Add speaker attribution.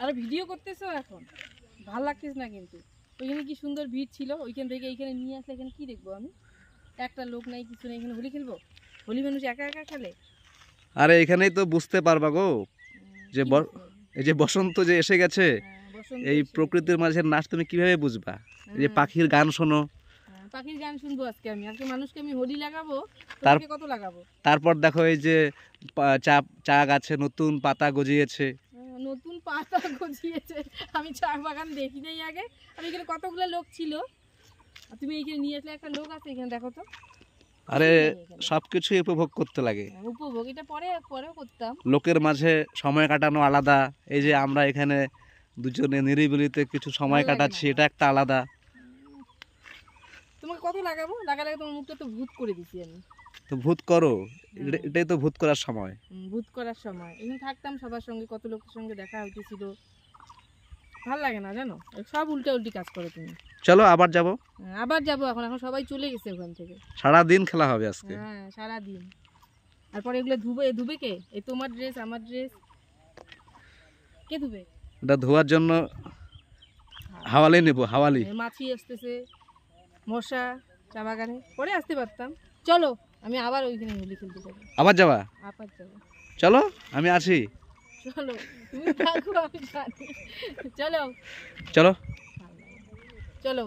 Speaker 1: আর video করতেছো এখন, ভাল লাগতেছ না কিন্তু। ওইখানে কি সুন্দর ভিড় ছিল, ওইখান থেকে এইখানে নিয়ে আসলে এখানে কি দেখবো আমি? একটা লোক নাই, কিছু নেই, এখানে হোলি খেলবো? হোলি মানুষ একা একা খেলে?
Speaker 2: আরে এখানেই তো বুঝতে পারবা গো যে এই যে বসন্ত যে এসে গেছে,
Speaker 1: বসন্ত
Speaker 2: এই
Speaker 1: এসে গেছে।
Speaker 2: প্রকৃতির মাঝে নাচ তুমি কিভাবে বুঝবা? এই যে পাখির গান শোনো,
Speaker 1: পাখির গান শুনবো আজকে আমি। আজকে মানুষকে আমি হোলি লাগাবো,
Speaker 2: তার
Speaker 1: তোমাকে কত লাগাবো?
Speaker 2: তারপর দেখো এই যে চা চা গাছে নতুন পাতা গজিয়েছে।
Speaker 1: নতুন পাতা গজিয়েছে, আমি চা বাগান দেখি নাই আগে। আর এখানে কতগুলো লোক ছিল, আর তুমি এইখানে নিয়ে আসলে। একটা লোক আছে এখানে, দেখো তো।
Speaker 2: আরে সবকিছুই উপভোগ করতে লাগে।
Speaker 1: উপভোগ এটা পরেও করতাম।
Speaker 2: লোকের মাঝে সময় কাটানো আলাদা, এই যে আমরা এখানে দুজনে নিরিবিলিতে কিছু সময় কাটাচ্ছি, এটা একটা আলাদা।
Speaker 1: তোমাকে কত লাগাবো? লাগালে তোমার মুখটা তো ভূত করে দিছি আমি।
Speaker 2: তো ভূত করো, এটাই তো ভূত করার সময়।
Speaker 1: ভূত করার সময় এখানে থাকতাম, সবার সঙ্গে কত লোকের সঙ্গে দেখা হইতেছিল। ভাল লাগে না জানো, সব উল্টা উল্টি কাজ করো তুমি।
Speaker 2: চলো আবার যাব।
Speaker 1: আবার যাবো এখন, এখন সবাই চলে গেছে ওখান থেকে।
Speaker 2: সারা দিন খেলা হবে আজকে।
Speaker 1: হ্যাঁ সারাদিন। তারপরে এগুলো ধুবে কে? এই তোমার ড্রেস, আমার ড্রেস কে ধুবে?
Speaker 2: এটা ধোয়ার জন্য হাওয়ালি নেব, হাওয়ালি।
Speaker 1: মাছি আসতেছে, মশা চা বাগানে। পরে আসতে পারতাম। চলো আমি আবার ওইখানে হোলি খেলতে যাবো।
Speaker 2: আবার যাবা?
Speaker 1: আবার যাবো।
Speaker 2: চলো আমি আছি।
Speaker 1: চলো তুমি থাকো, আমি জানি। চলো
Speaker 2: চলো
Speaker 1: চলো।